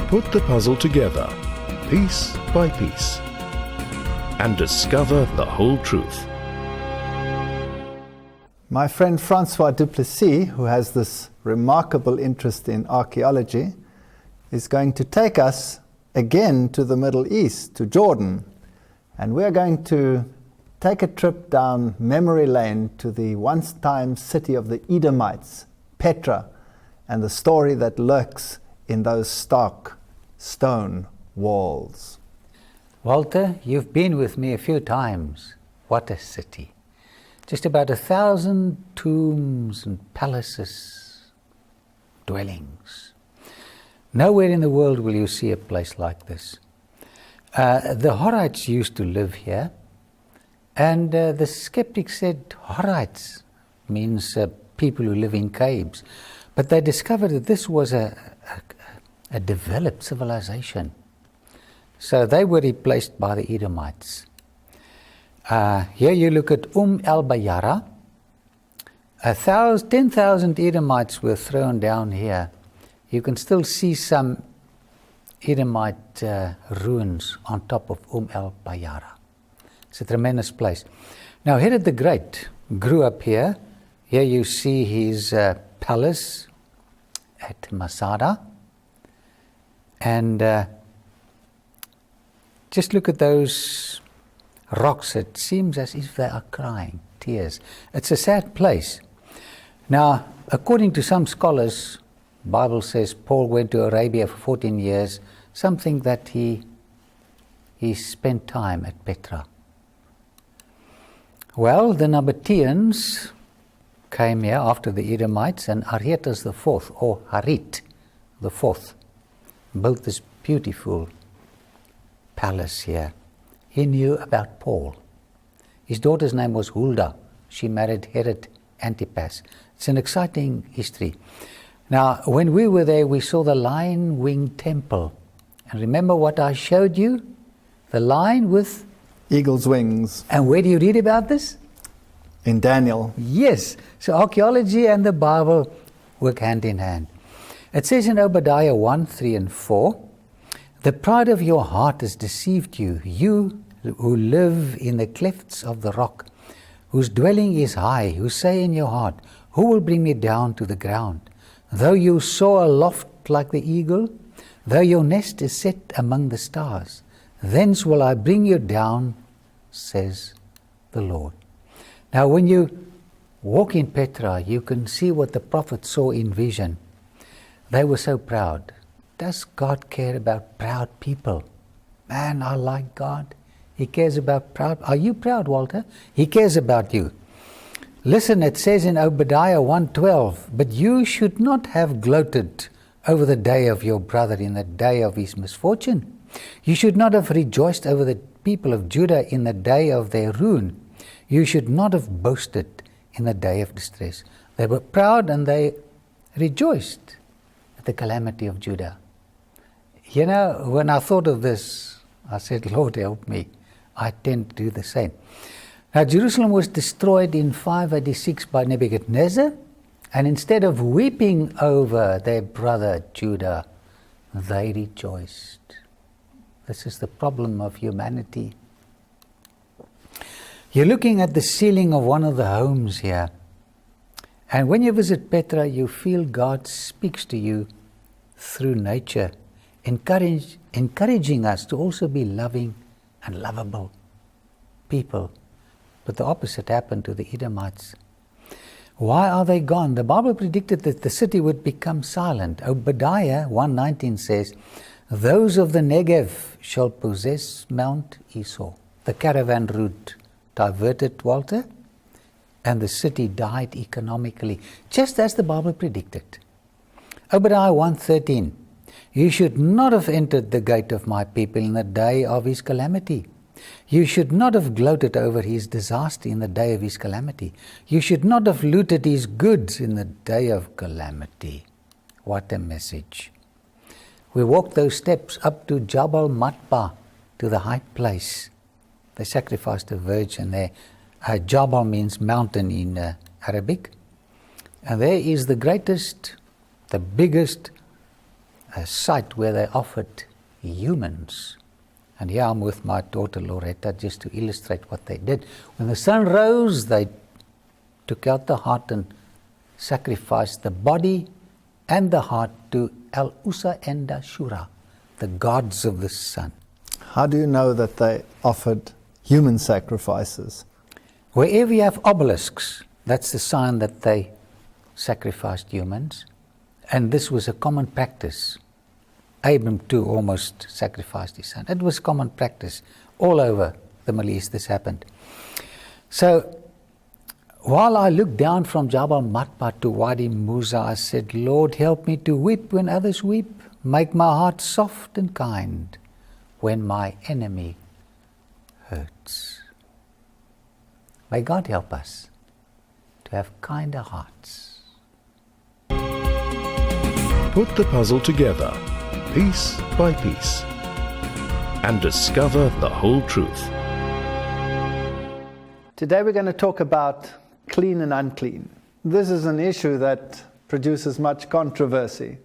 put the puzzle together, piece by piece, and discover the whole truth. My friend Francois Duplessis, who has this remarkable interest in archaeology, is going to take us again to the Middle East, to Jordan. And we're going to take a trip down memory lane to the once-time city of the Edomites, Petra, and the story that lurks in those stark stone walls. Walter, you've been with me a few times. What a city. Just about 1,000 tombs and palaces, dwellings. Nowhere in the world will you see a place like this. The Horites used to live here, and the skeptics said Horites means people who live in caves. But they discovered that this was a developed civilization. So they were replaced by the Edomites. Here you look at el-Bayara. 10,000 Edomites were thrown down here. You can still see some Edomite ruins on top of el-Bayara. It's a tremendous place. Now Herod the Great grew up here. Here you see his palace at Masada. And just look at those rocks. It seems as if they are crying tears. It's a sad place. Now, according to some scholars, the Bible says Paul went to Arabia for 14 years, something that he spent time at Petra. Well, the Nabateans came here after the Edomites, and Aretas IV, or Harit IV, built this beautiful palace here. He knew about Paul. His daughter's name was Huldah. She married Herod Antipas. It's an exciting history. Now, when we were there, we saw the lion-winged temple. And remember what I showed you? The lion with eagle's wings. And where do you read about this? In Daniel. Yes. So archaeology and the Bible work hand in hand. It says in Obadiah 1, 3 and 4, "The pride of your heart has deceived you, you who live in the clefts of the rock, whose dwelling is high, who say in your heart, who will bring me down to the ground? Though you soar aloft like the eagle, though your nest is set among the stars, thence will I bring you down, says the Lord." Now when you walk in Petra, you can see what the prophet saw in vision. They were so proud. Does God care about proud people? Man, I like God. He cares about proud. Are you proud, Walter? He cares about you. Listen, it says in Obadiah 1:12, "But you should not have gloated over the day of your brother in the day of his misfortune. You should not have rejoiced over the people of Judah in the day of their ruin. You should not have boasted in the day of distress." They were proud and they rejoiced at the calamity of Judah. You know, when I thought of this, I said, Lord, help me. I tend to do the same. Now, Jerusalem was destroyed in 586 by Nebuchadnezzar, and instead of weeping over their brother Judah, they rejoiced. This is the problem of humanity. You're looking at the ceiling of one of the homes here, and when you visit Petra, you feel God speaks to you through nature, encouraging us to also be loving and lovable people. But the opposite happened to the Edomites. Why are they gone? The Bible predicted that the city would become silent. Obadiah 1:19 says, "Those of the Negev shall possess Mount Esau." The caravan route diverted, Walter, and the city died economically, just as the Bible predicted. Obadiah 1:13, "You should not have entered the gate of my people in the day of his calamity. You should not have gloated over his disaster in the day of his calamity. You should not have looted his goods in the day of calamity." What a message. We walked those steps up to Jabal Matba, to the high place. They sacrificed a virgin there. Jabal means mountain in Arabic. And there is the greatest, the biggest a site where they offered humans. And here I'm with my daughter Loretta just to illustrate what they did. When the sun rose, they took out the heart and sacrificed the body and the heart to El Usa and Ashura, the gods of the sun. How do you know that they offered human sacrifices? Wherever you have obelisks, that's the sign that they sacrificed humans. And this was a common practice. Abram too almost sacrificed his son. It was common practice all over the Middle East. This happened. So while I looked down from Jabal Matpa to Wadi Musa, I said, Lord, help me to weep when others weep. Make my heart soft and kind when my enemy hurts. May God help us to have kinder hearts. Put the puzzle together, piece by piece, and discover the whole truth. Today we're going to talk about clean and unclean. This is an issue that produces much controversy.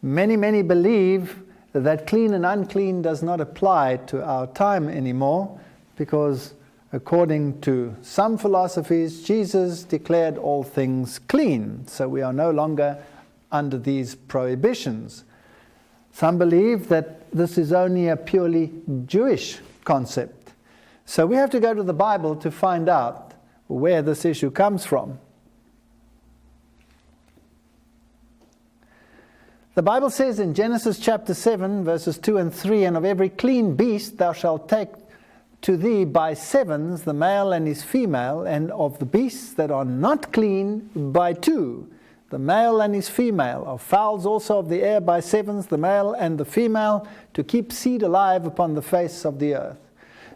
Many believe that clean and unclean does not apply to our time anymore because, according to some philosophies, Jesus declared all things clean, so we are no longer under these prohibitions. Some believe that this is only a purely Jewish concept. So we have to go to the Bible to find out where this issue comes from. The Bible says in Genesis chapter 7, verses 2 and 3, and of every clean beast thou shalt take to thee by sevens the male and his female, and of the beasts that are not clean by two, the male and his female, of fowls also of the air by sevens, the male and the female, to keep seed alive upon the face of the earth.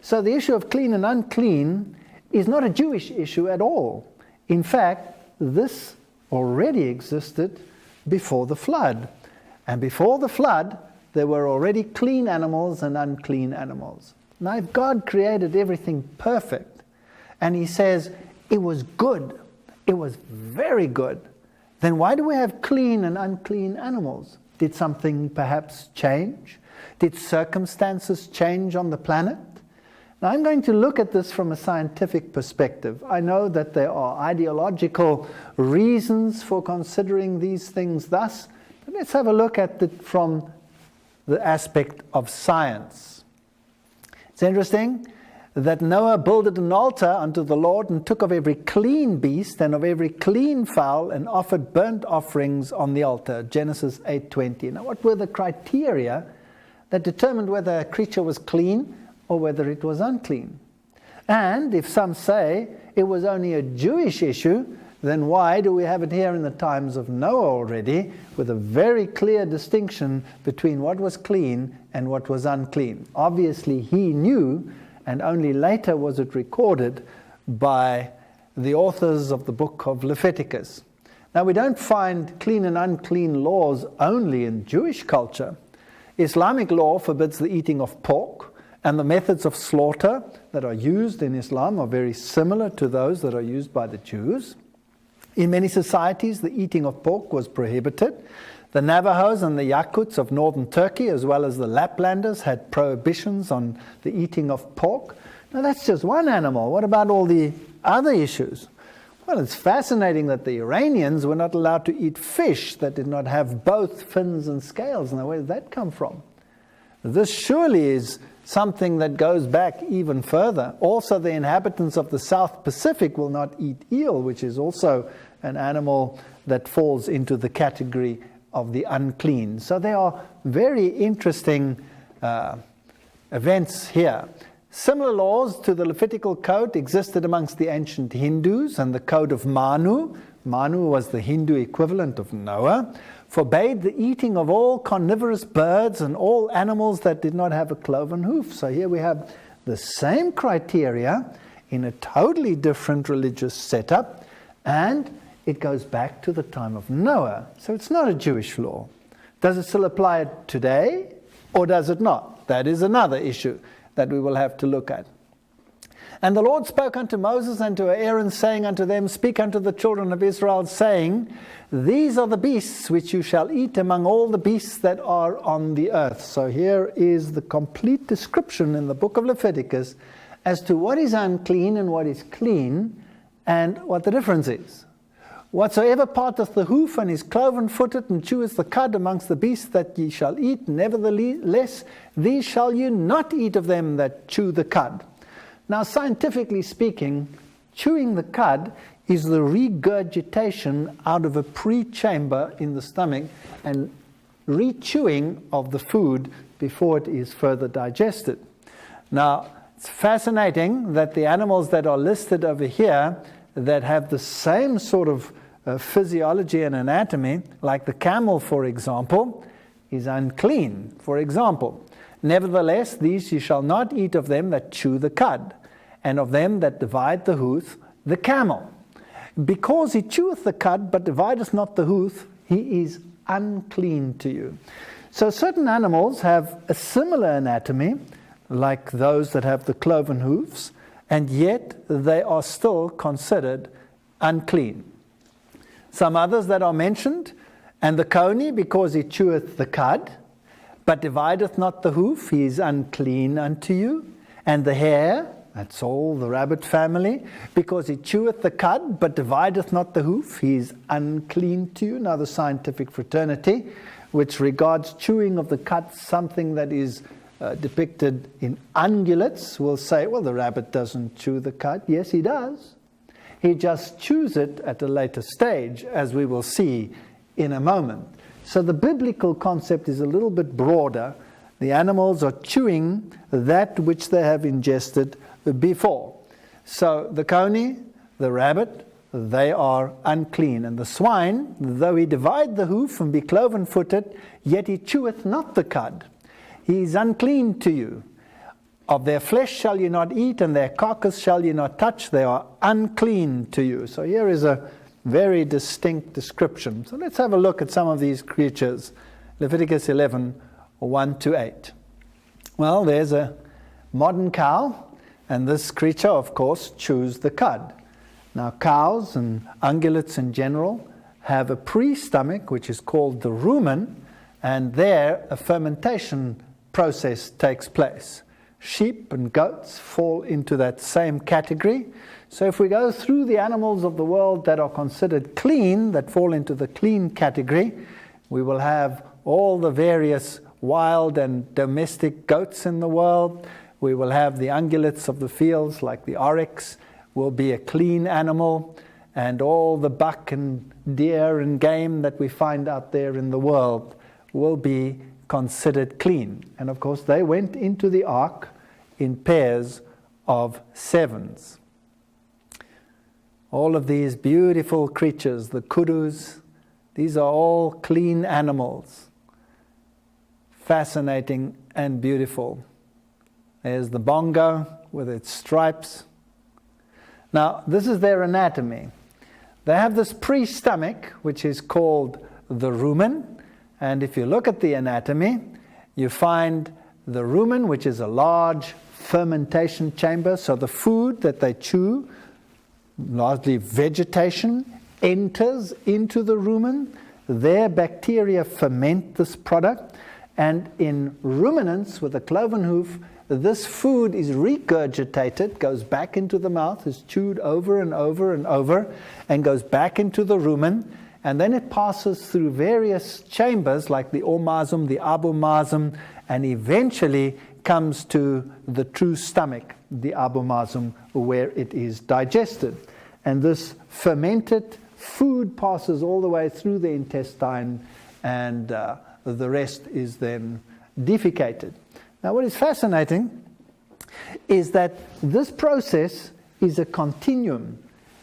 So the issue of clean and unclean is not a Jewish issue at all. In fact, this already existed before the flood. And before the flood, there were already clean animals and unclean animals. Now, if God created everything perfect, and He says it was good, it was very good, then why do we have clean and unclean animals? Did something perhaps change? Did circumstances change on the planet? Now, I'm going to look at this from a scientific perspective. I know that there are ideological reasons for considering these things thus, but let's have a look at it from the aspect of science. It's interesting that Noah builded an altar unto the Lord and took of every clean beast and of every clean fowl and offered burnt offerings on the altar. Genesis 8:20. Now, what were the criteria that determined whether a creature was clean or whether it was unclean? And if some say it was only a Jewish issue, then why do we have it here in the times of Noah already, with a very clear distinction between what was clean and what was unclean? Obviously he knew, and only later was it recorded by the authors of the book of Leviticus. Now, we don't find clean and unclean laws only in Jewish culture. Islamic law forbids the eating of pork, and the methods of slaughter that are used in Islam are very similar to those that are used by the Jews. In many societies, the eating of pork was prohibited. The Navajos and the Yakuts of northern Turkey, as well as the Laplanders, had prohibitions on the eating of pork. Now, that's just one animal. What about all the other issues? Well, it's fascinating that the Iranians were not allowed to eat fish that did not have both fins and scales. Now, where did that come from? This surely is something that goes back even further. Also, the inhabitants of the South Pacific will not eat eel, which is also an animal that falls into the category of the unclean. So there are very interesting events here. Similar laws to the Levitical code existed amongst the ancient Hindus, and the code of Manu, Manu was the Hindu equivalent of Noah, forbade the eating of all carnivorous birds and all animals that did not have a cloven hoof. So here we have the same criteria in a totally different religious setup, and it goes back to the time of Noah. So it's not a Jewish law. Does it still apply today, or does it not? That is another issue that we will have to look at. And the Lord spoke unto Moses and to Aaron, saying unto them, Speak unto the children of Israel, saying, These are the beasts which you shall eat among all the beasts that are on the earth. So here is the complete description in the book of Leviticus as to what is unclean and what is clean, and what the difference is. Whatsoever parteth the hoof and is cloven-footed and cheweth the cud amongst the beasts that ye shall eat, nevertheless these shall you not eat of them that chew the cud. Now, scientifically speaking, chewing the cud is the regurgitation out of a pre-chamber in the stomach and re-chewing of the food before it is further digested. Now, it's fascinating that the animals that are listed over here that have the same sort of physiology and anatomy, like the camel, for example, is unclean, for example. Nevertheless, these ye shall not eat of them that chew the cud, and of them that divide the hoof, the camel. Because he cheweth the cud, but divideth not the hoof, he is unclean to you. So certain animals have a similar anatomy, like those that have the cloven hoofs, and yet they are still considered unclean. Some others that are mentioned, and the coney, because he cheweth the cud, but divideth not the hoof, he is unclean unto you. And the hare, that's all the rabbit family, because he cheweth the cud, but divideth not the hoof, he is unclean to you. Now the scientific fraternity, which regards chewing of the cud something that is depicted in ungulates, will say, well, the rabbit doesn't chew the cud. Yes, he does. He just chews it at a later stage, as we will see in a moment. So the biblical concept is a little bit broader. The animals are chewing that which they have ingested before. So the coney, the rabbit, they are unclean. And the swine, though he divide the hoof and be cloven-footed, yet he cheweth not the cud. He is unclean to you. Of their flesh shall you not eat, and their carcass shall you not touch. They are unclean to you. So here is a very distinct description. So let's have a look at some of these creatures. Leviticus 11, 1 to 8. Well, there's a modern cow, and this creature, of course, chews the cud. Now, cows and ungulates in general have a pre-stomach, which is called the rumen, and there a fermentation process takes place. Sheep and goats fall into that same category. So if we go through the animals of the world that are considered clean, that fall into the clean category, we will have all the various wild and domestic goats in the world. We will have the ungulates of the fields, like the oryx, will be a clean animal, and all the buck and deer and game that we find out there in the world will be considered clean. And of course, they went into the ark in pairs of 7s. All of these beautiful creatures, the kudus, these are all clean animals. Fascinating and beautiful. There's the bongo with its stripes. Now, this is their anatomy. They have this pre-stomach, which is called the rumen. And if you look at the anatomy, you find the rumen, which is a large fermentation chamber. So the food that they chew, largely vegetation, enters into the rumen. Their bacteria ferment this product. And in ruminants with a cloven hoof, this food is regurgitated, goes back into the mouth, is chewed over and over and over, and goes back into the rumen. And then it passes through various chambers like the omasum, the abomasum, and eventually comes to the true stomach, the abomasum, where it is digested. And this fermented food passes all the way through the intestine, and the rest is then defecated. Now, what is fascinating is that this process is a continuum,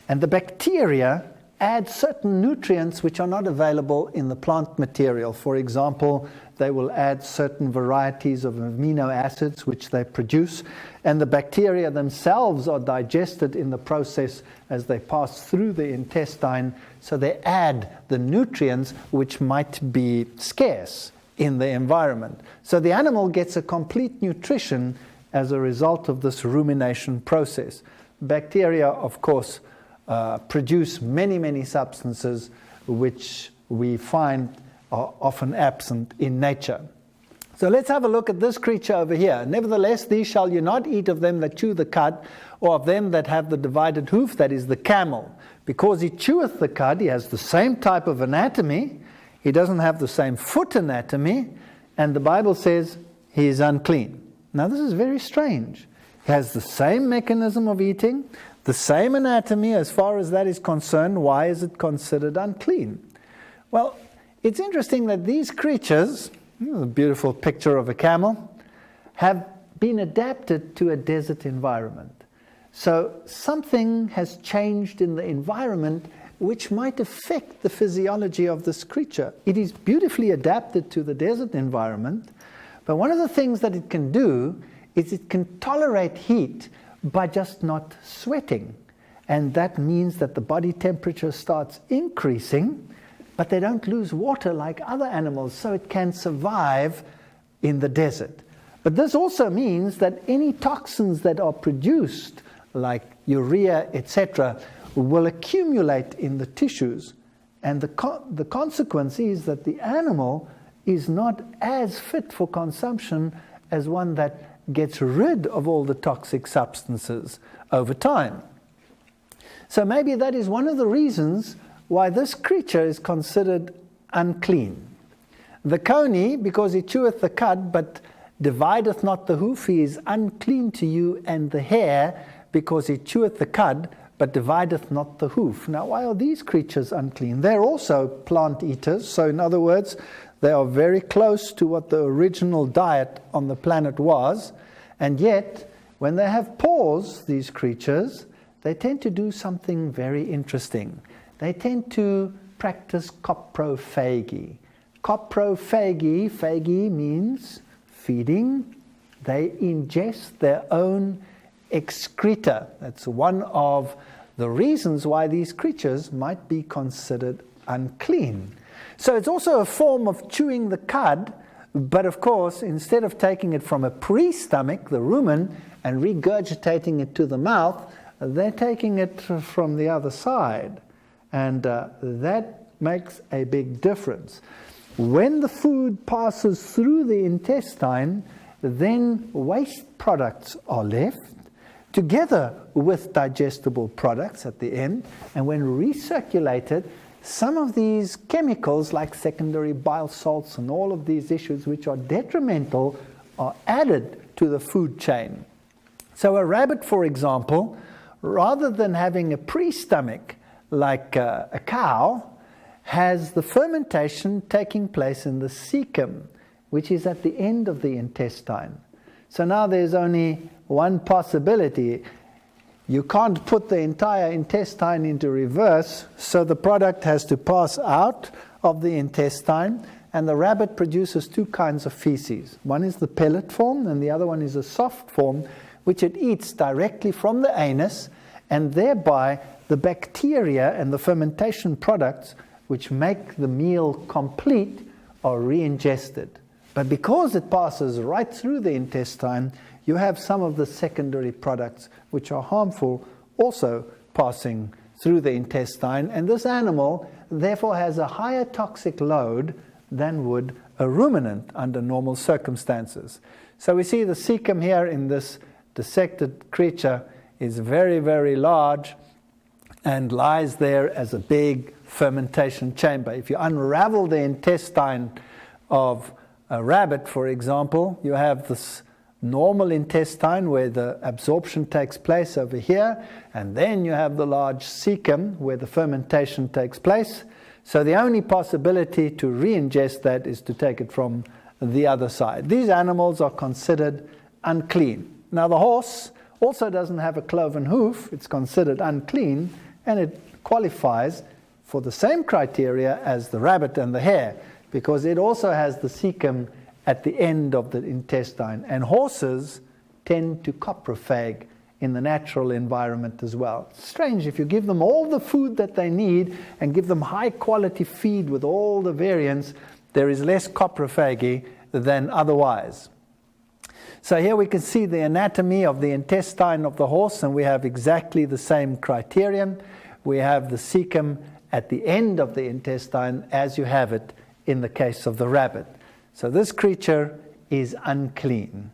and the bacteria add certain nutrients which are not available in the plant material. For example, they will add certain varieties of amino acids which they produce, and the bacteria themselves are digested in the process as they pass through the intestine, so they add the nutrients which might be scarce in the environment. So the animal gets a complete nutrition as a result of this rumination process. Bacteria, of course, produce many, many substances which we find are often absent in nature. So let's have a look at this creature over here. Nevertheless, these shall you not eat of them that chew the cud, or of them that have the divided hoof, that is the camel. Because he cheweth the cud, he has the same type of anatomy, he doesn't have the same foot anatomy, and the Bible says he is unclean. Now this is very strange. He has the same mechanism of eating, the same anatomy as far as that is concerned. Why is it considered unclean? Well, it's interesting that these creatures, a beautiful picture of a camel, have been adapted to a desert environment. So something has changed in the environment which might affect the physiology of this creature. It is beautifully adapted to the desert environment, but one of the things that it can do is it can tolerate heat by just not sweating. And that means that the body temperature starts increasing, but they don't lose water like other animals, so it can survive in the desert. But this also means that any toxins that are produced, like urea, etc., will accumulate in the tissues. And the consequence is that the animal is not as fit for consumption as one that gets rid of all the toxic substances over time. So maybe that is one of the reasons why this creature is considered unclean. The coney, because he cheweth the cud, but divideth not the hoof, he is unclean to you, and the hare, because he cheweth the cud, but divideth not the hoof. Now, why are these creatures unclean? They're also plant eaters, so in other words, they are very close to what the original diet on the planet was, and yet, when they have paws, these creatures, they tend to do something very interesting. They tend to practice coprophagy. Coprophagy, phagy means feeding. They ingest their own excreta. That's one of the reasons why these creatures might be considered unclean. So it's also a form of chewing the cud, but of course, instead of taking it from a pre-stomach, the rumen, and regurgitating it to the mouth, they're taking it from the other side. And that makes a big difference. When the food passes through the intestine, then waste products are left, together with digestible products at the end, and when recirculated, some of these chemicals like secondary bile salts and all of these issues which are detrimental are added to the food chain. So a rabbit, for example, rather than having a pre-stomach like a cow, has the fermentation taking place in the cecum, which is at the end of the intestine. So now there's only one possibility. You can't put the entire intestine into reverse, so the product has to pass out of the intestine, and the rabbit produces two kinds of feces. One is the pellet form, and the other one is a soft form, which it eats directly from the anus, and thereby the bacteria and the fermentation products which make the meal complete are re-ingested. But because it passes right through the intestine, you have some of the secondary products which are harmful also passing through the intestine, and this animal therefore has a higher toxic load than would a ruminant under normal circumstances. So we see the cecum here in this dissected creature is very, very large and lies there as a big fermentation chamber. If you unravel the intestine of a rabbit, for example, you have this normal intestine where the absorption takes place over here, and then you have the large cecum where the fermentation takes place. So the only possibility to re-ingest that is to take it from the other side. These animals are considered unclean. Now the horse also doesn't have a cloven hoof. It's considered unclean, and it qualifies for the same criteria as the rabbit and the hare, because it also has the cecum at the end of the intestine. And horses tend to coprophage in the natural environment as well. It's strange, if you give them all the food that they need and give them high quality feed with all the variants, there is less coprophagy than otherwise. So here we can see the anatomy of the intestine of the horse, and we have exactly the same criterion. We have the cecum at the end of the intestine as you have it in the case of the rabbit. So this creature is unclean.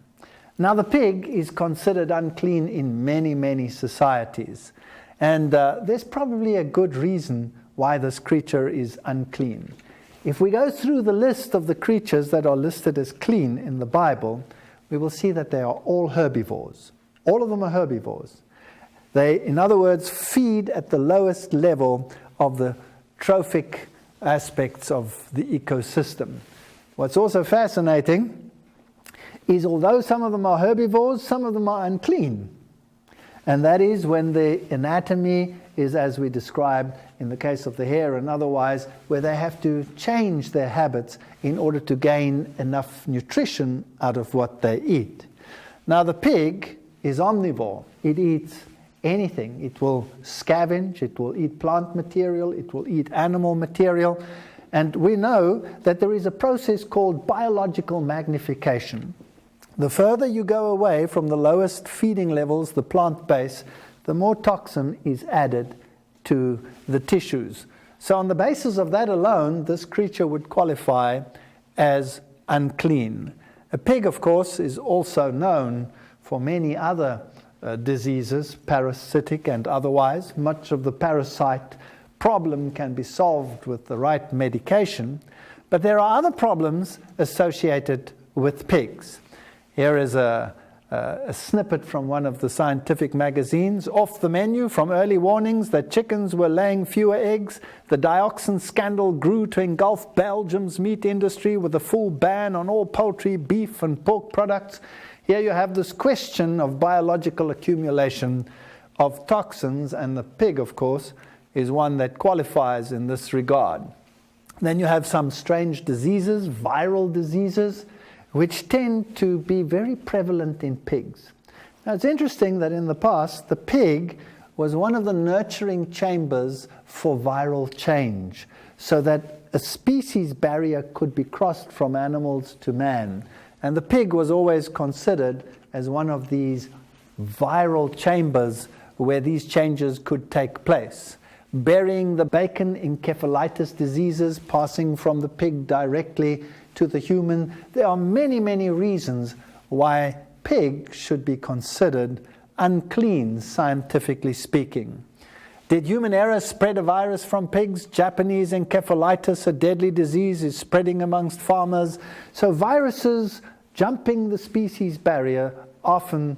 Now the pig is considered unclean in many, many societies. And there's probably a good reason why this creature is unclean. If we go through the list of the creatures that are listed as clean in the Bible, we will see that they are all herbivores. All of them are herbivores. They, in other words, feed at the lowest level of the trophic aspects of the ecosystem. What's also fascinating is although some of them are herbivores, some of them are unclean. And that is when the anatomy is as we described in the case of the hare and otherwise, where they have to change their habits in order to gain enough nutrition out of what they eat. Now the pig is omnivore. It eats anything. It will scavenge, it will eat plant material, it will eat animal material. And we know that there is a process called biological magnification. The further you go away from the lowest feeding levels, the plant base, the more toxin is added to the tissues. So on the basis of that alone, this creature would qualify as unclean. A pig, of course, is also known for many other diseases, parasitic and otherwise. Much of the parasite problem can be solved with the right medication, but there are other problems associated with pigs. Here is a snippet from one of the scientific magazines. Off the menu from early warnings that chickens were laying fewer eggs, the dioxin scandal grew to engulf Belgium's meat industry with a full ban on all poultry, beef and pork products. Here you have this question of biological accumulation of toxins, and the pig, of course, is one that qualifies in this regard. Then you have some strange diseases, viral diseases, which tend to be very prevalent in pigs. Now it's interesting that in the past, the pig was one of the nurturing chambers for viral change, so that a species barrier could be crossed from animals to man. And the pig was always considered as one of these viral chambers where these changes could take place. Burying the bacon, encephalitis diseases passing from the pig directly to the human. There are many, many reasons why pig should be considered unclean, scientifically speaking. Did human error spread a virus from pigs? Japanese encephalitis, a deadly disease, is spreading amongst farmers. So viruses jumping the species barrier often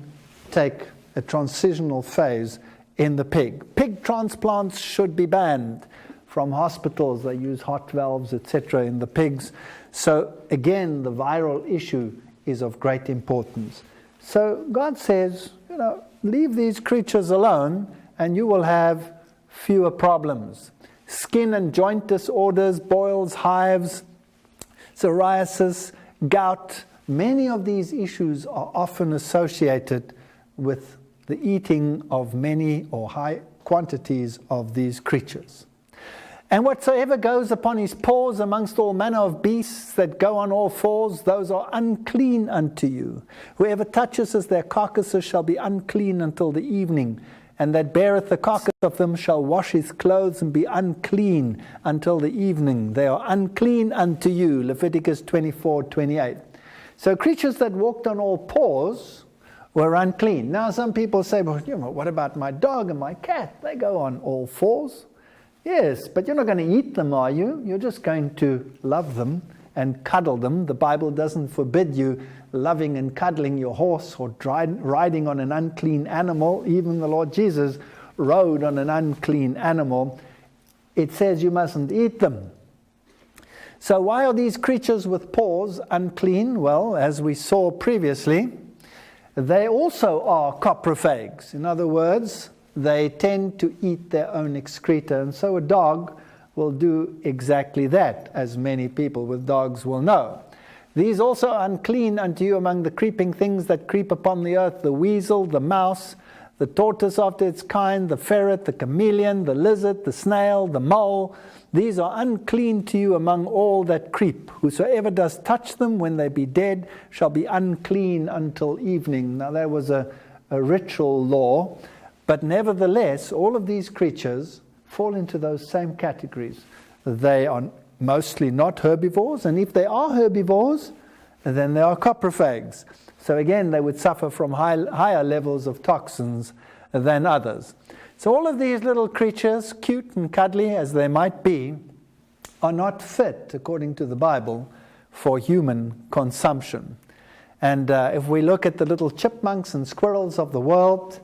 take a transitional phase in the pig. Pig transplants should be banned from hospitals. They use heart valves, etc. in the pigs. So again, the viral issue is of great importance. So God says, leave these creatures alone and you will have fewer problems. Skin and joint disorders, boils, hives, psoriasis, gout, many of these issues are often associated with the eating of many or high quantities of these creatures. And whatsoever goes upon his paws amongst all manner of beasts that go on all fours, those are unclean unto you. Whoever touches their carcasses shall be unclean until the evening, and that beareth the carcass of them shall wash his clothes and be unclean until the evening. They are unclean unto you. Leviticus 24:28. So creatures that walked on all fours were unclean. Now some people say, well, what about my dog and my cat? They go on all fours. Yes, but you're not going to eat them, are you? You're just going to love them and cuddle them. The Bible doesn't forbid you loving and cuddling your horse or riding on an unclean animal. Even the Lord Jesus rode on an unclean animal. It says you mustn't eat them. So why are these creatures with paws unclean? Well, as we saw previously, they also are coprophages. In other words, they tend to eat their own excreta, and so a dog will do exactly that, as many people with dogs will know. These also are unclean unto you among the creeping things that creep upon the earth, the weasel, the mouse, the tortoise after its kind, the ferret, the chameleon, the lizard, the snail, the mole. These are unclean to you among all that creep. Whosoever does touch them when they be dead shall be unclean until evening. Now that was a ritual law, but nevertheless, all of these creatures fall into those same categories. They are mostly not herbivores, and if they are herbivores, then they are coprophags. So again, they would suffer from higher levels of toxins than others. So all of these little creatures, cute and cuddly as they might be, are not fit, according to the Bible, for human consumption. And if we look at the little chipmunks and squirrels of the world,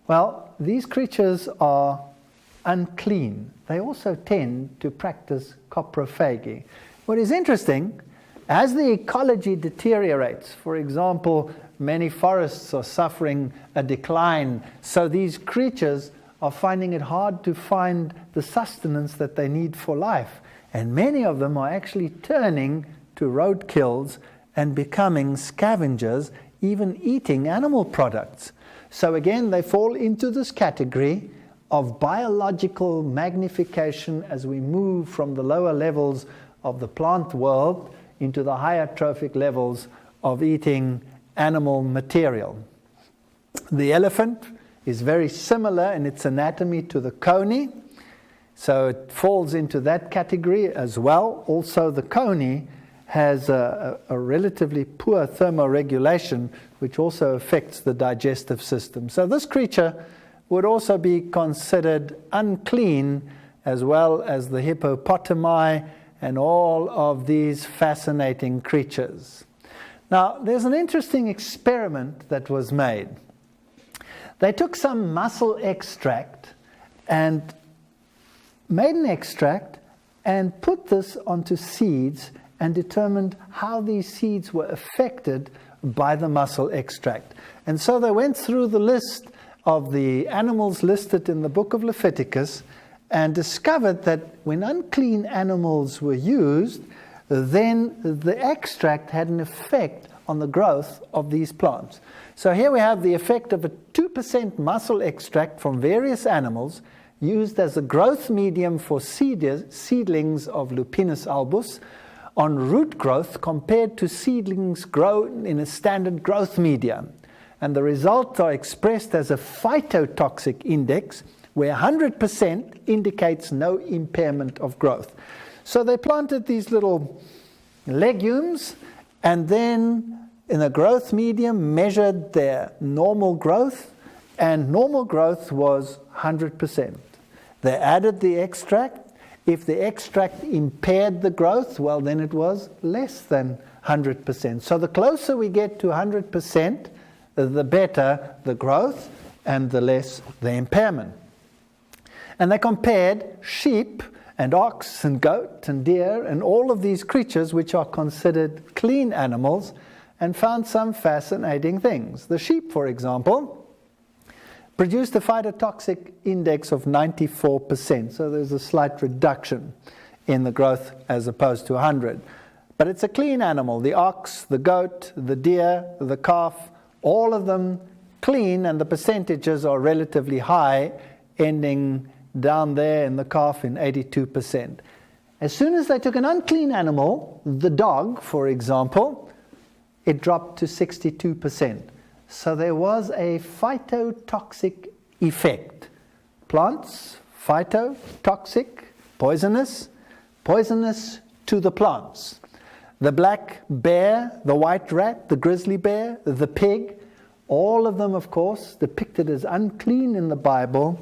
well, these creatures are unclean. They also tend to practice coprophagy. What is interesting, as the ecology deteriorates, for example, many forests are suffering a decline, so these creatures are finding it hard to find the sustenance that they need for life. And many of them are actually turning to roadkills and becoming scavengers, even eating animal products. So again, they fall into this category of biological magnification as we move from the lower levels of the plant world into the higher trophic levels of eating animal material. The elephant is very similar in its anatomy to the coney, so it falls into that category as well. Also, the coney has a relatively poor thermoregulation, which also affects the digestive system. So this creature would also be considered unclean, as well as the hippopotami and all of these fascinating creatures. Now, there's an interesting experiment that was made. They took some mussel extract and made an extract and put this onto seeds and determined how these seeds were affected by the mussel extract. And so they went through the list of the animals listed in the book of Leviticus and discovered that when unclean animals were used, then the extract had an effect on the growth of these plants. So here we have the effect of a 2% mussel extract from various animals used as a growth medium for seedlings of Lupinus albus on root growth compared to seedlings grown in a standard growth medium. And the results are expressed as a phytotoxic index, where 100% indicates no impairment of growth. So they planted these little legumes and then in a growth medium measured their normal growth, and normal growth was 100%. They added the extract. If the extract impaired the growth, well, then it was less than 100%. So the closer we get to 100%, the better the growth and the less the impairment. And they compared sheep and ox and goat and deer and all of these creatures which are considered clean animals, and found some fascinating things. The sheep, for example, produced a phytotoxic index of 94%, so there's a slight reduction in the growth as opposed to 100. But it's a clean animal. The ox, the goat, the deer, the calf, all of them clean, and the percentages are relatively high, ending down there in the calf in 82%. As soon as they took an unclean animal, the dog, for example, it dropped to 62%. So there was a phytotoxic effect. Plants, phytotoxic, poisonous, poisonous to the plants. The black bear, the white rat, the grizzly bear, the pig, all of them, of course, depicted as unclean in the Bible,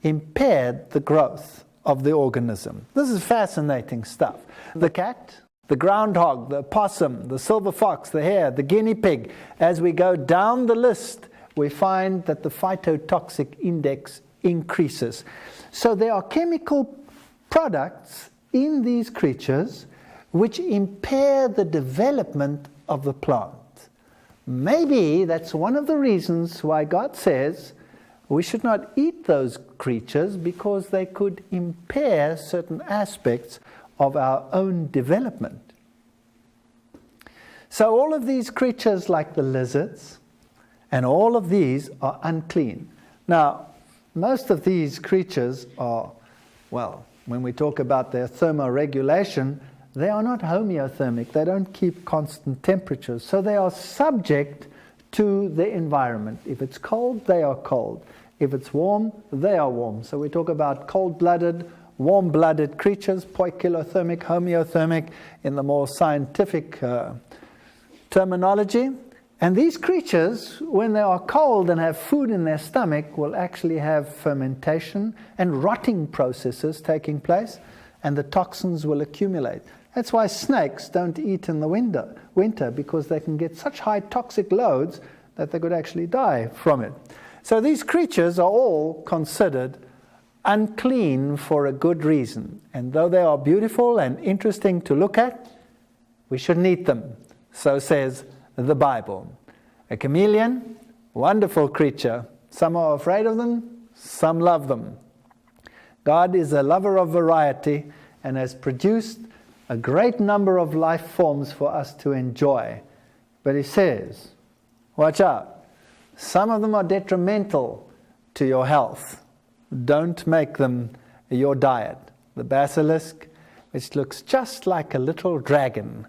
impaired the growth of the organism. This is fascinating stuff. The cat, the groundhog, the opossum, the silver fox, the hare, the guinea pig. As we go down the list, we find that the phytotoxic index increases. So there are chemical products in these creatures which impair the development of the plant. Maybe that's one of the reasons why God says we should not eat those creatures, because they could impair certain aspects of our own development. So all of these creatures, like the lizards, and all of these are unclean. Now, most of these creatures are, well, when we talk about their thermoregulation, they are not homeothermic. They don't keep constant temperatures. So they are subject to the environment. If it's cold, they are cold. If it's warm, they are warm. So we talk about cold-blooded, warm-blooded creatures, poikilothermic, homeothermic, in the more scientific terminology. And these creatures, when they are cold and have food in their stomach, will actually have fermentation and rotting processes taking place, and the toxins will accumulate. That's why snakes don't eat in the winter, because they can get such high toxic loads that they could actually die from it. So these creatures are all considered unclean for a good reason. And though they are beautiful and interesting to look at, we shouldn't eat them. So says the Bible. A chameleon, wonderful creature. Some are afraid of them, some love them. God is a lover of variety and has produced a great number of life forms for us to enjoy. But he says, watch out. Some of them are detrimental to your health. Don't make them your diet. The basilisk, which looks just like a little dragon.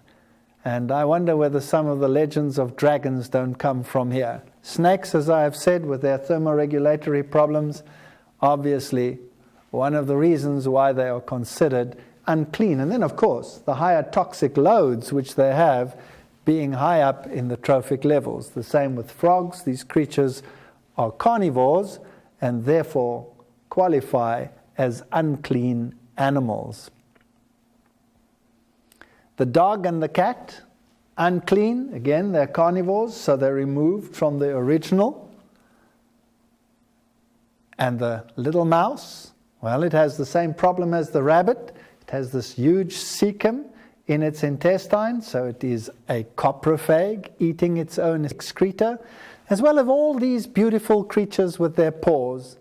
And I wonder whether some of the legends of dragons don't come from here. Snakes, as I have said, with their thermoregulatory problems, obviously one of the reasons why they are considered unclean. And then, of course, the higher toxic loads which they have being high up in the trophic levels. The same with frogs. These creatures are carnivores and therefore qualify as unclean animals. The dog and the cat, unclean. Again, they're carnivores, so they're removed from the original. And the little mouse, well, it has the same problem as the rabbit. It has this huge cecum in its intestine, so it is a coprophage, eating its own excreta, as well as all these beautiful creatures with their paws.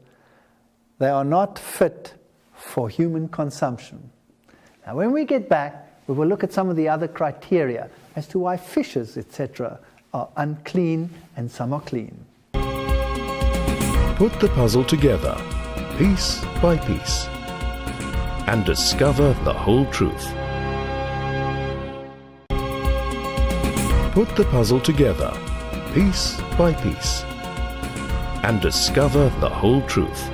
They are not fit for human consumption. Now, when we get back, we will look at some of the other criteria as to why fishes, etc., are unclean and some are clean. Put the puzzle together, piece by piece, and discover the whole truth. Put the puzzle together, piece by piece, and discover the whole truth.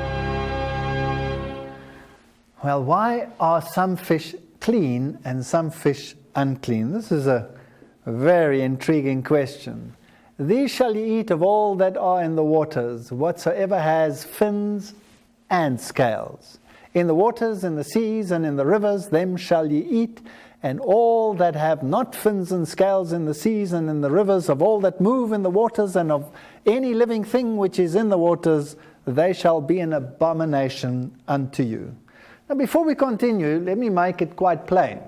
Well, why are some fish clean and some fish unclean? This is a very intriguing question. These shall ye eat of all that are in the waters, whatsoever has fins and scales. In the waters, in the seas, and in the rivers, them shall ye eat, and all that have not fins and scales in the seas and in the rivers, of all that move in the waters, and of any living thing which is in the waters, they shall be an abomination unto you. Now, before we continue, let me make it quite plain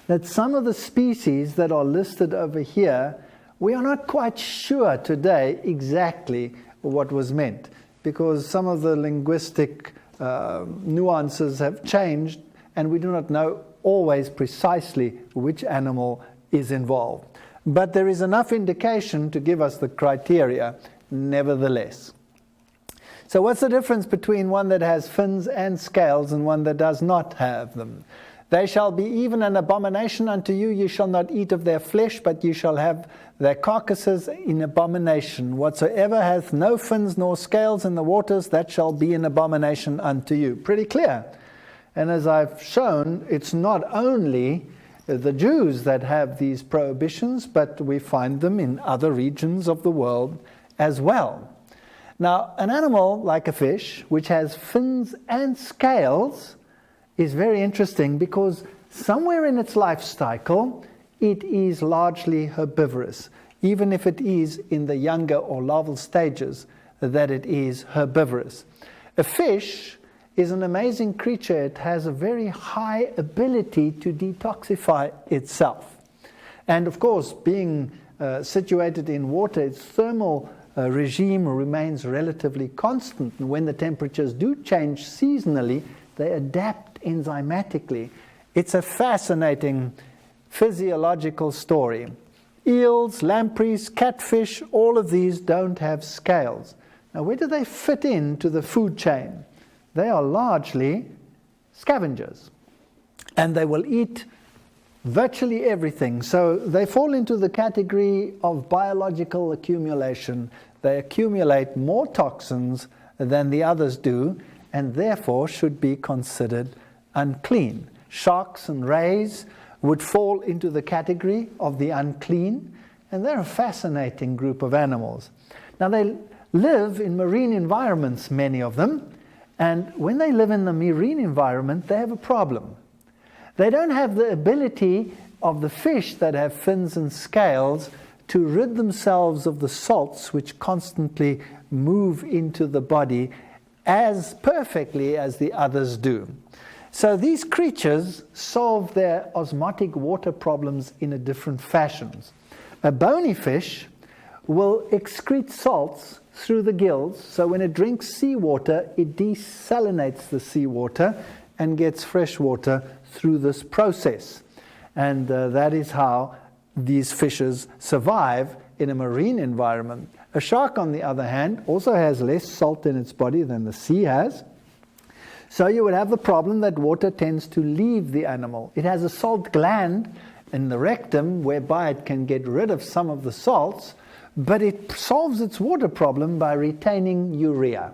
that some of the species that are listed over here, we are not quite sure today exactly what was meant, because some of the linguistic nuances have changed, and we do not know always precisely which animal is involved. But there is enough indication to give us the criteria nevertheless. So what's the difference between one that has fins and scales and one that does not have them? They shall be even an abomination unto you. You shall not eat of their flesh, but you shall have their carcasses in abomination. Whatsoever hath no fins nor scales in the waters, that shall be an abomination unto you. Pretty clear. And as I've shown, it's not only the Jews that have these prohibitions, but we find them in other regions of the world as well. Now, an animal like a fish, which has fins and scales, is very interesting because somewhere in its life cycle, it is largely herbivorous, even if it is in the younger or larval stages that it is herbivorous. A fish is an amazing creature. It has a very high ability to detoxify itself. And of course, being situated in water, its thermal regime remains relatively constant. And when the temperatures do change seasonally, they adapt enzymatically. It's a fascinating physiological story. Eels, lampreys, catfish, all of these don't have scales. Now, where do they fit into the food chain? They are largely scavengers, and they will eat virtually everything. So they fall into the category of biological accumulation. They accumulate more toxins than the others do, and therefore should be considered unclean. Sharks and rays would fall into the category of the unclean, and they're a fascinating group of animals. Now, they live in marine environments, many of them, and when they live in the marine environment, they have a problem. They don't have the ability of the fish that have fins and scales to rid themselves of the salts which constantly move into the body as perfectly as the others do. So these creatures solve their osmotic water problems in a different fashions. A bony fish will excrete salts through the gills, so when it drinks seawater, it desalinates the seawater and gets fresh water through this process. And that is how these fishes survive in a marine environment. A shark, on the other hand, also has less salt in its body than the sea has. So you would have the problem that water tends to leave the animal. It has a salt gland in the rectum whereby it can get rid of some of the salts, but it solves its water problem by retaining urea.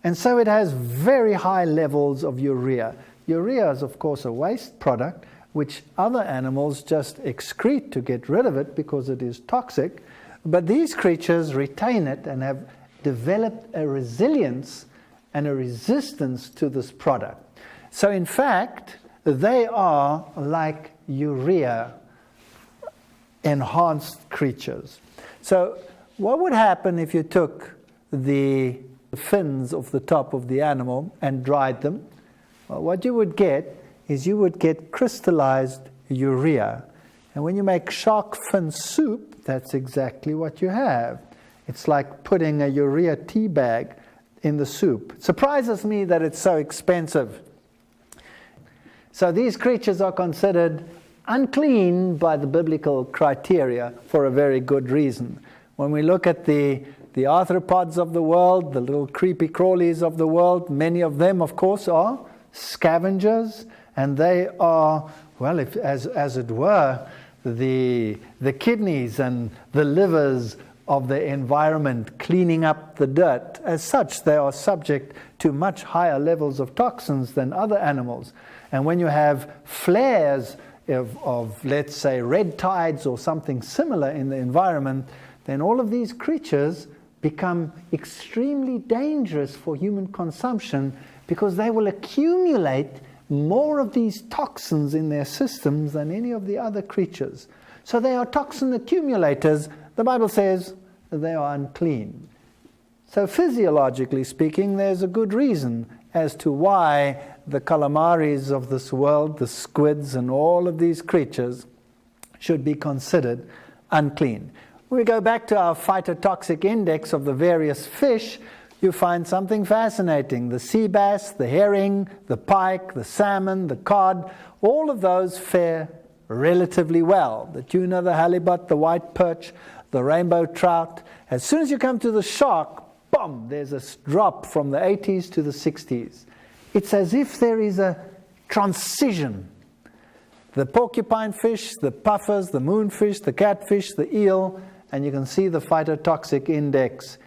And so it has very high levels of urea. Urea is, of course, a waste product which other animals just excrete to get rid of it because it is toxic. But these creatures retain it and have developed a resilience and a resistance to this product. So in fact, they are like urea enhanced creatures. So what would happen if you took the fins off the top of the animal and dried them? Well, what you would get is you would get crystallized urea. And when you make shark fin soup, that's exactly what you have. It's like putting a urea tea bag in the soup. It surprises me that it's so expensive. So these creatures are considered unclean by the biblical criteria for a very good reason. When we look at the arthropods of the world, the little creepy crawlies of the world, many of them, of course, are scavengers, and they are, well, as it were, the kidneys and the livers of the environment, cleaning up the dirt. As such, they are subject to much higher levels of toxins than other animals. And when you have flares of, let's say, red tides or something similar in the environment, then all of these creatures become extremely dangerous for human consumption because they will accumulate more of these toxins in their systems than any of the other creatures. So they are toxin accumulators. The Bible says they are unclean. So physiologically speaking, there's a good reason as to why the calamaris of this world, the squids and all of these creatures should be considered unclean. We go back to our phytotoxic index of the various fish, you find something fascinating. The sea bass, the herring, the pike, the salmon, the cod, all of those fare relatively well. The tuna, the halibut, the white perch, the rainbow trout. As soon as you come to the shark, boom, there's a drop from the 80s to the 60s. It's as if there is a transition. The porcupine fish, the puffers, the moonfish, the catfish, the eel, and you can see the phytotoxic index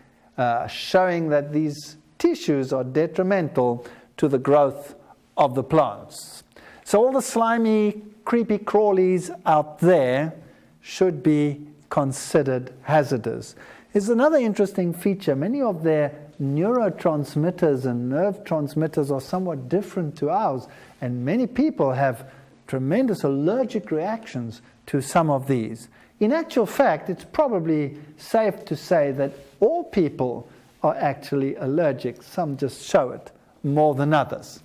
showing that these tissues are detrimental to the growth of the plants. So all the slimy, creepy crawlies out there should be considered hazardous. There's another interesting feature. Many of their neurotransmitters and nerve transmitters are somewhat different to ours, and many people have tremendous allergic reactions to some of these. In actual fact, it's probably safe to say that all people are actually allergic. Some just show it more than others.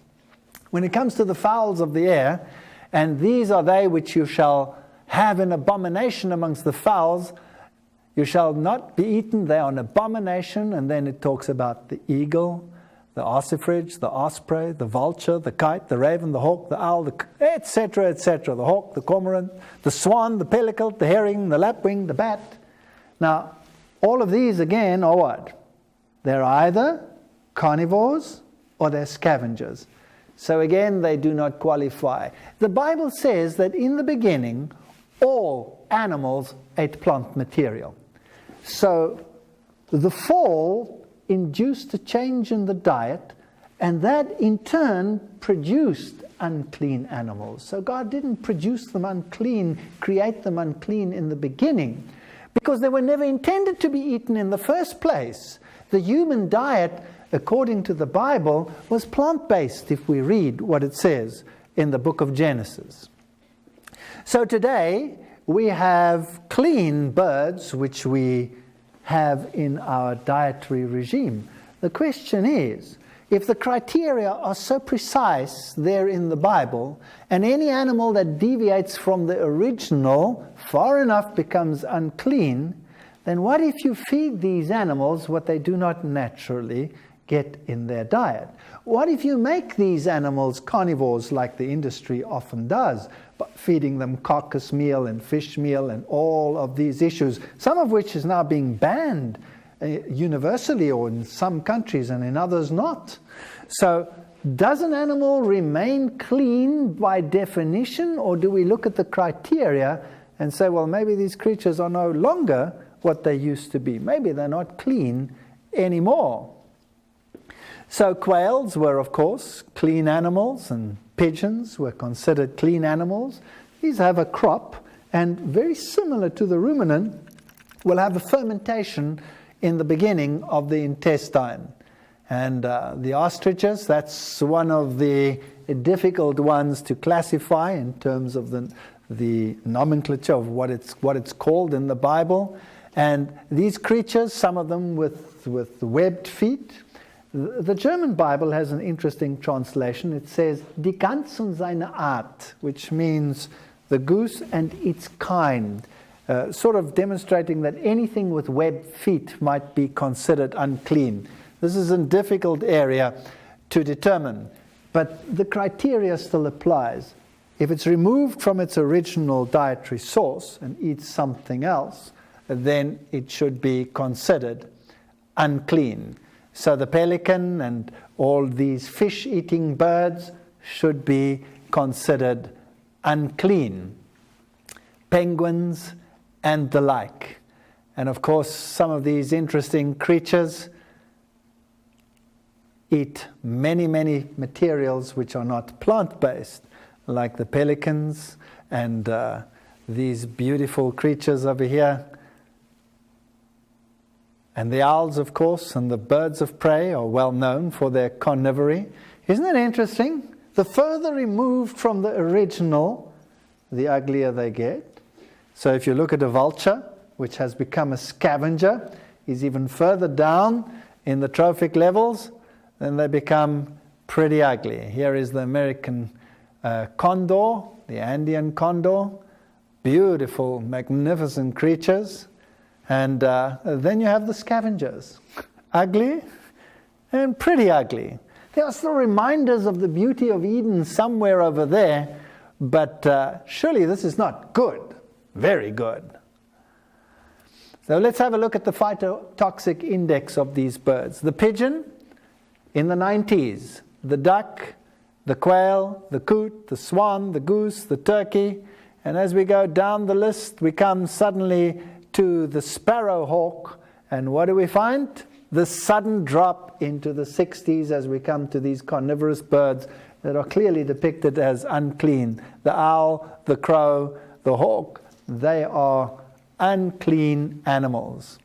When it comes to the fowls of the air, and these are they which you shall have an abomination amongst the fowls, you shall not be eaten, they are an abomination. And then it talks about the eagle, the ossifrage, the osprey, the vulture, the kite, the raven, the hawk, the owl, etc., etc. The hawk, the cormorant, the swan, the pelican, the herring, the lapwing, the bat. Now, all of these again are what? They're either carnivores or they're scavengers. So again, they do not qualify. The Bible says that in the beginning, all animals ate plant material. So the fall induced a change in the diet, and that in turn produced unclean animals. So God didn't produce them unclean, create them unclean in the beginning, because they were never intended to be eaten in the first place. The human diet, according to the Bible, was plant-based, if we read what it says in the book of Genesis. So today, we have clean birds, which we have in our dietary regime. The question is, if the criteria are so precise there in the Bible, and any animal that deviates from the original far enough becomes unclean, then what if you feed these animals what they do not naturally get in their diet? What if you make these animals carnivores like the industry often does, but feeding them carcass meal and fish meal and all of these issues, some of which is now being banned universally or in some countries and in others not. So does an animal remain clean by definition, or do we look at the criteria and say, well, maybe these creatures are no longer what they used to be. Maybe they're not clean anymore. So quails were, of course, clean animals, and pigeons were considered clean animals. These have a crop, and very similar to the ruminant, will have a fermentation in the beginning of the intestine. And the ostriches, that's one of the difficult ones to classify in terms of the nomenclature of what it's called in the Bible. And these creatures, some of them with webbed feet. The German Bible has an interesting translation. It says, Die Gans und seine Art, which means the goose and its kind. Sort of demonstrating that anything with webbed feet might be considered unclean. This is a difficult area to determine, but the criteria still applies. If it's removed from its original dietary source and eats something else, then it should be considered unclean. So the pelican and all these fish-eating birds should be considered unclean. Penguins and the like. And of course, some of these interesting creatures eat many, many materials which are not plant-based, like the pelicans and these beautiful creatures over here. And the owls, of course, and the birds of prey are well known for their carnivory. Isn't it interesting? The further removed from the original, the uglier they get. So if you look at a vulture, which has become a scavenger, is even further down in the trophic levels, then they become pretty ugly. Here is the American condor, the Andean condor, beautiful, magnificent creatures. And then you have the scavengers, ugly and pretty ugly. There are still reminders of the beauty of Eden somewhere over there, but surely this is not good. Very good. So let's have a look at the phytotoxic index of these birds. The pigeon in the 90s, the duck, the quail, the coot, the swan, the goose, the turkey, and as we go down the list, we come suddenly to the sparrowhawk, and what do we find? The sudden drop into the 60s as we come to these carnivorous birds that are clearly depicted as unclean. The owl, the crow, the hawk, they are unclean animals.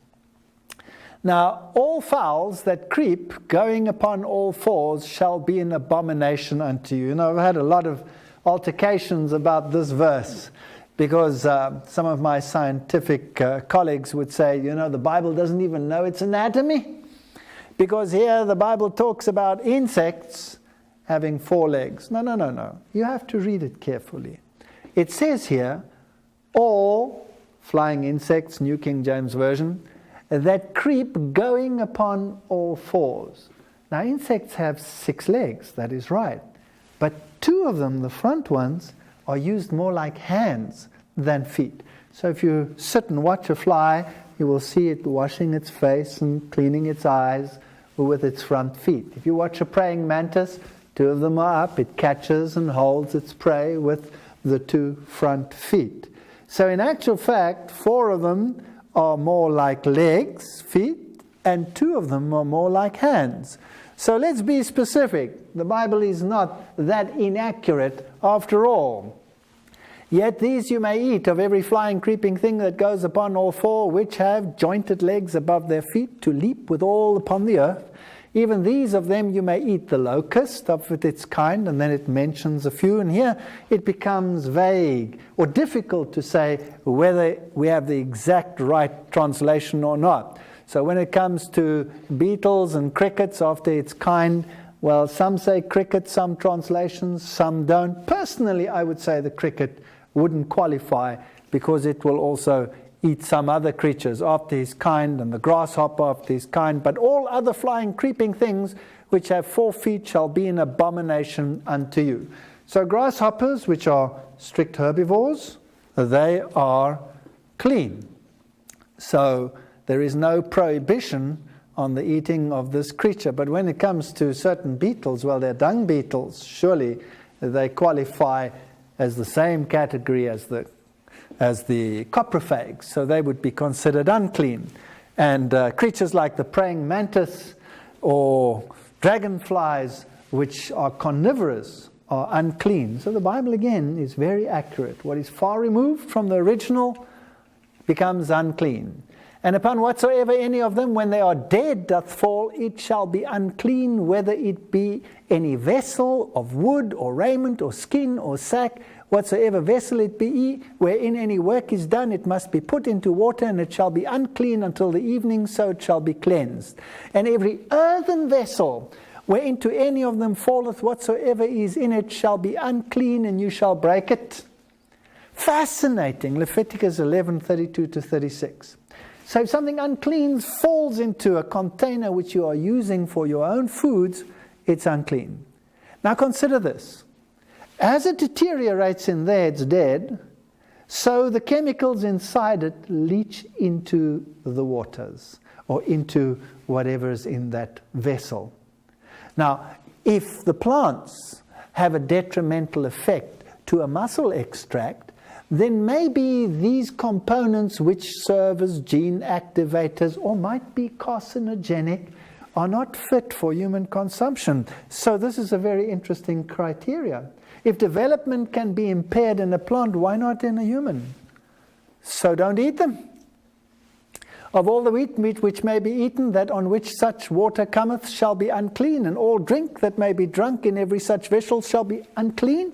Now, all fowls that creep, going upon all fours, shall be an abomination unto you. You know, I've had a lot of altercations about this verse, because some of my scientific colleagues would say, you know, the Bible doesn't even know its anatomy, because here the Bible talks about insects having 4 legs. No. You have to read it carefully. It says here, all flying insects, New King James Version, that creep going upon all fours. Now, insects have 6 legs, that is right. But 2 of them, the front ones, are used more like hands than feet. So if you sit and watch a fly, you will see it washing its face and cleaning its eyes, with its front feet. If you watch a praying mantis, 2 of them are up. It catches and holds its prey with the 2 front feet. So in actual fact, 4 of them are more like legs, feet, and 2 of them are more like hands. So let's be specific. The Bible is not that inaccurate after all. Yet these you may eat of every flying, creeping thing that goes upon all 4, which have jointed legs above their feet, to leap withal upon the earth. Even these of them you may eat, the locust of its kind, and then it mentions a few, and here it becomes vague or difficult to say whether we have the exact right translation or not. So when it comes to beetles and crickets after its kind, well, some say cricket, some translations, some don't. Personally, I would say the cricket wouldn't qualify because it will also eat some other creatures after his kind, and the grasshopper after his kind. But all other flying, creeping things which have 4 feet shall be an abomination unto you. So grasshoppers, which are strict herbivores, they are clean. So there is no prohibition on the eating of this creature. But when it comes to certain beetles, well, they're dung beetles. Surely they qualify as the same category as the coprophages, so they would be considered unclean. And creatures like the praying mantis or dragonflies, which are carnivorous, are unclean. So the Bible again is very accurate. What is far removed from the original becomes unclean. And upon whatsoever any of them, when they are dead, doth fall, it shall be unclean, whether it be any vessel of wood or raiment or skin or sack, whatsoever vessel it be, wherein any work is done, it must be put into water, and it shall be unclean until the evening, so it shall be cleansed. And every earthen vessel, whereinto any of them falleth, whatsoever is in it, shall be unclean, and you shall break it. Fascinating. Leviticus 11:32-36. So if something unclean falls into a container which you are using for your own foods, it's unclean. Now consider this. As it deteriorates in there, it's dead, so the chemicals inside it leach into the waters or into whatever is in that vessel. Now, if the plants have a detrimental effect to a mussel extract, then maybe these components which serve as gene activators or might be carcinogenic are not fit for human consumption. So this is a very interesting criteria. If development can be impaired in a plant, why not in a human? So don't eat them. Of all the wheat meat which may be eaten, that on which such water cometh shall be unclean, and all drink that may be drunk in every such vessel shall be unclean.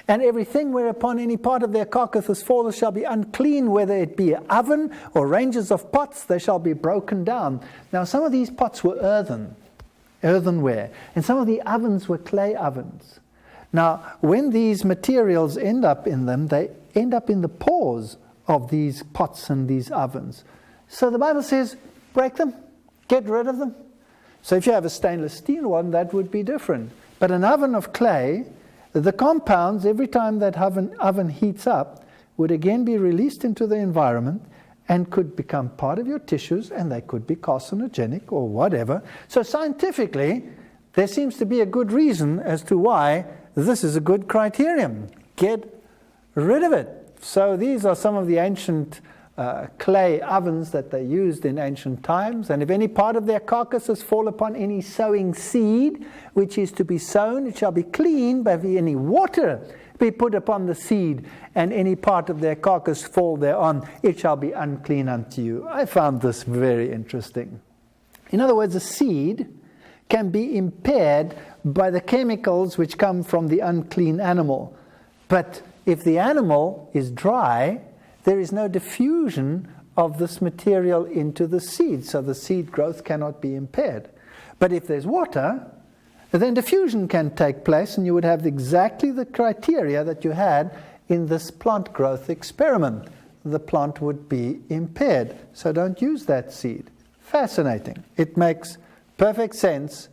And everything whereupon any part of their carcass falleth shall be unclean, whether it be an oven or ranges of pots, they shall be broken down. Now some of these pots were earthenware, and some of the ovens were clay ovens. Now when these materials end up in them, they end up in the pores of these pots and these ovens. So the Bible says, break them, get rid of them. So if you have a stainless steel one, that would be different. But an oven of clay, the compounds, every time that oven heats up, would again be released into the environment and could become part of your tissues, and they could be carcinogenic or whatever. So scientifically, there seems to be a good reason as to why this is a good criterion. Get rid of it. So these are some of the ancient clay ovens that they used in ancient times. And if any part of their carcasses fall upon any sowing seed, which is to be sown, it shall be clean. But if any water be put upon the seed, and any part of their carcass fall thereon, it shall be unclean unto you. I found this very interesting. In other words, a seed can be impaired by the chemicals which come from the unclean animal. But if the animal is dry, there is no diffusion of this material into the seed, so the seed growth cannot be impaired. But if there's water, then diffusion can take place, and you would have exactly the criteria that you had in this plant growth experiment. The plant would be impaired, so don't use that seed. Fascinating. It makes perfect sense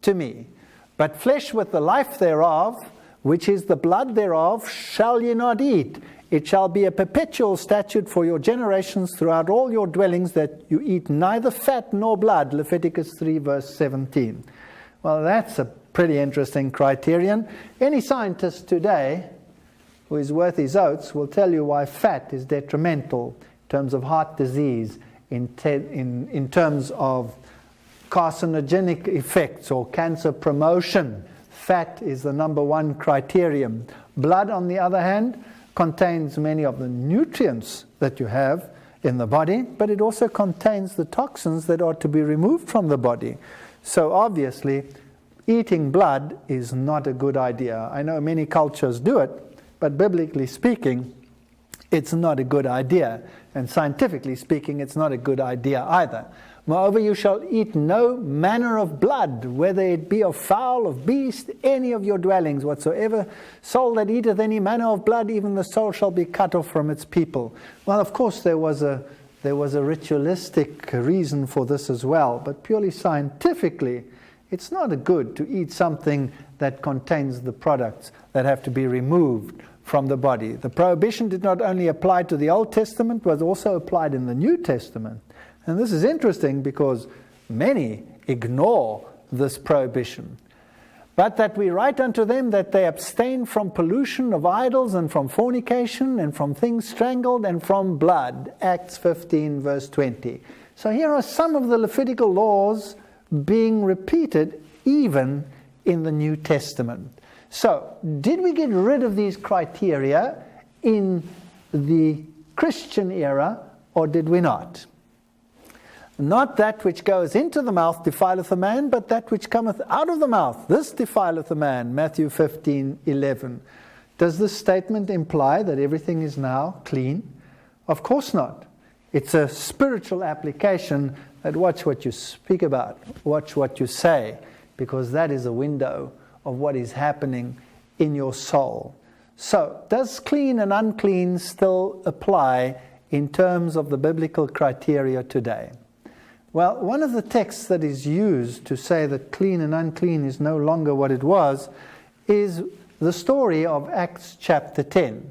to me. But flesh with the life thereof, which is the blood thereof, shall ye not eat. It shall be a perpetual statute for your generations throughout all your dwellings that you eat neither fat nor blood. Leviticus 3 verse 17. Well, that's a pretty interesting criterion. Any scientist today who is worth his oats will tell you why fat is detrimental in terms of heart disease, in terms of carcinogenic effects or cancer promotion. Fat is the number one criterion. Blood, on the other hand, contains many of the nutrients that you have in the body, but it also contains the toxins that are to be removed from the body. So obviously, eating blood is not a good idea. I know many cultures do it, but biblically speaking, it's not a good idea. And scientifically speaking, it's not a good idea either. Moreover, you shall eat no manner of blood, whether it be of fowl, of beast, any of your dwellings, whatsoever soul that eateth any manner of blood, even the soul shall be cut off from its people. Well, of course, there was a ritualistic reason for this as well, but purely scientifically, it's not good to eat something that contains the products that have to be removed from the body. The prohibition did not only apply to the Old Testament, but also applied in the New Testament. And this is interesting because many ignore this prohibition. But that we write unto them that they abstain from pollution of idols and from fornication and from things strangled and from blood. Acts 15 verse 20. So here are some of the Levitical laws being repeated even in the New Testament. So, did we get rid of these criteria in the Christian era, or did we not? Not that which goes into the mouth defileth a man, but that which cometh out of the mouth, this defileth a man. Matthew 15:11. Does this statement imply that everything is now clean? Of course not. It's a spiritual application that watch what you speak about, watch what you say, because that is a window of what is happening in your soul. So, does clean and unclean still apply in terms of the biblical criteria today? Well, one of the texts that is used to say that clean and unclean is no longer what it was is the story of Acts chapter 10.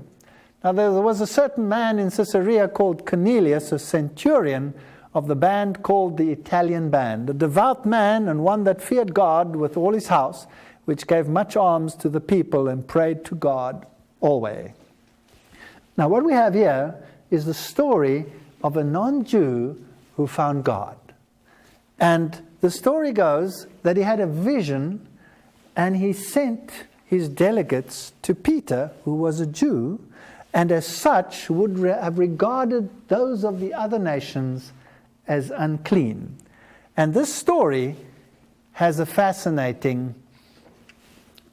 Now, there was a certain man in Caesarea called Cornelius, a centurion of the band called the Italian Band, a devout man and one that feared God with all his house, which gave much alms to the people and prayed to God always. Now, what we have here is the story of a non-Jew who found God. And the story goes that he had a vision and he sent his delegates to Peter, who was a Jew, and as such would have regarded those of the other nations as unclean. And this story has a fascinating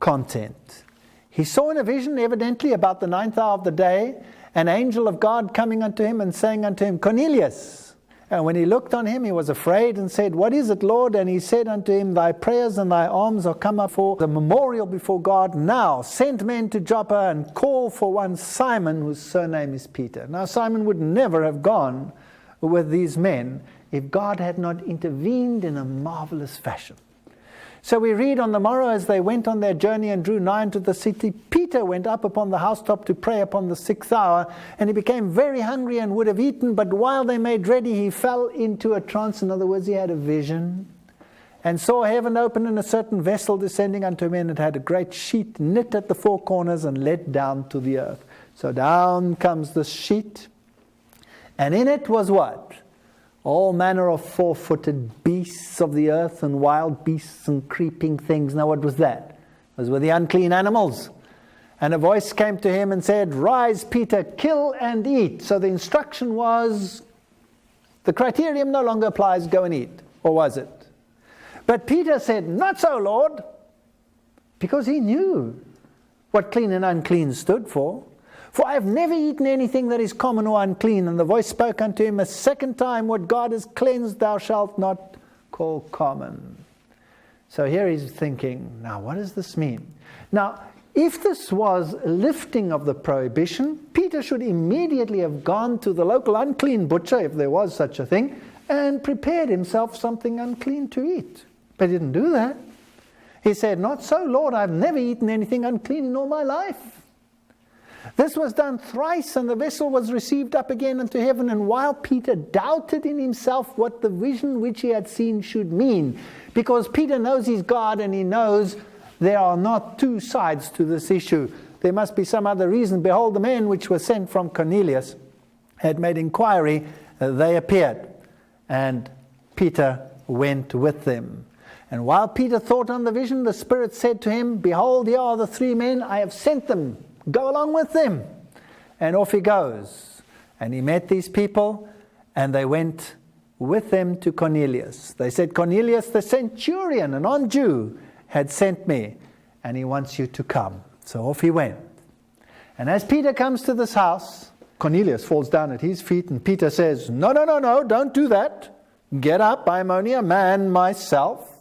content. He saw in a vision, evidently about the 9th hour of the day, an angel of God coming unto him and saying unto him, Cornelius. And when he looked on him, he was afraid and said, What is it, Lord? And he said unto him, Thy prayers and thy alms are come up for the memorial before God. Now send men to Joppa and call for one Simon, whose surname is Peter. Now Simon would never have gone with these men if God had not intervened in a marvelous fashion. So we read, on the morrow as they went on their journey and drew nigh unto the city, Peter went up upon the housetop to pray upon the 6th hour, and he became very hungry and would have eaten, but while they made ready, he fell into a trance. In other words, he had a vision, and saw heaven open and a certain vessel descending unto him, and it had a great sheet knit at the four corners and let down to the earth. So down comes this sheet, and in it was what? All manner of four-footed beasts of the earth and wild beasts and creeping things. Now what was that? Those were the unclean animals. And a voice came to him and said, Rise, Peter, kill and eat. So the instruction was, the criterion no longer applies, go and eat. Or was it? But Peter said, Not so, Lord. Because he knew what clean and unclean stood for. For I have never eaten anything that is common or unclean. And the voice spoke unto him a second time, What God has cleansed thou shalt not call common. So here he's thinking, now what does this mean? Now, if this was a lifting of the prohibition, Peter should immediately have gone to the local unclean butcher, if there was such a thing, and prepared himself something unclean to eat. But he didn't do that. He said, Not so, Lord, I've never eaten anything unclean in all my life. This was done thrice, and the vessel was received up again into heaven. And while Peter doubted in himself what the vision which he had seen should mean, because Peter knows his God and he knows there are not two sides to this issue. There must be some other reason. Behold, the men which were sent from Cornelius had made inquiry. They appeared, and Peter went with them. And while Peter thought on the vision, the Spirit said to him, Behold, here are the 3 men. I have sent them. Go along with them. And off he goes. And he met these people, and they went with them to Cornelius. They said, Cornelius the centurion, a non-Jew, had sent me, and he wants you to come. So off he went. And as Peter comes to this house, Cornelius falls down at his feet, and Peter says, No, don't do that. Get up, I'm only a man myself.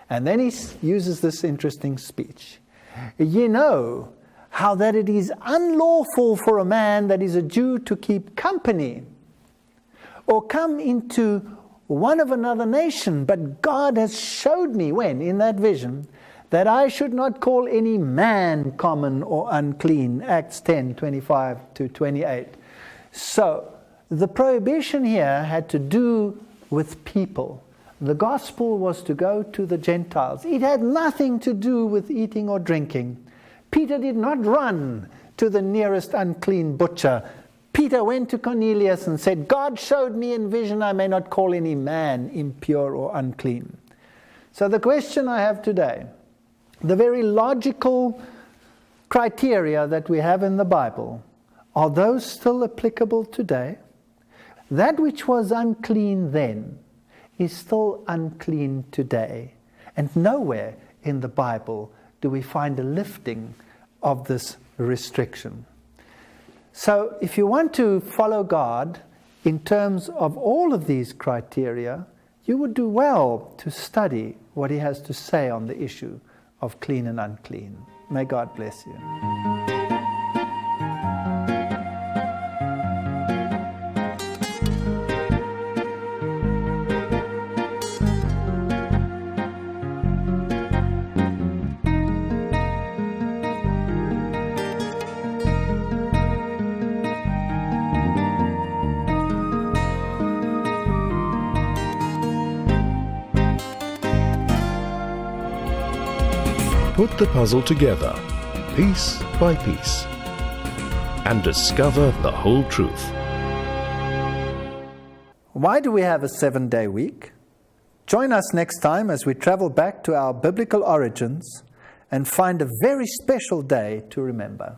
And then he uses this interesting speech. Ye know how that it is unlawful for a man that is a Jew to keep company or come into one of another nation. But God has showed me, when? In that vision, that I should not call any man common or unclean. Acts 10:25-28. So, the prohibition here had to do with people. The gospel was to go to the Gentiles. It had nothing to do with eating or drinking. Peter did not run to the nearest unclean butcher. Peter went to Cornelius and said, God showed me in vision I may not call any man impure or unclean. So the question I have today, the very logical criteria that we have in the Bible, are those still applicable today? That which was unclean then is still unclean today. And nowhere in the Bible do we find a lifting of this restriction. So if you want to follow God in terms of all of these criteria, you would do well to study what he has to say on the issue of clean and unclean. May God bless you. Put the puzzle together, piece by piece, and discover the whole truth. Why do we have a 7-day week? Join us next time as we travel back to our biblical origins and find a very special day to remember.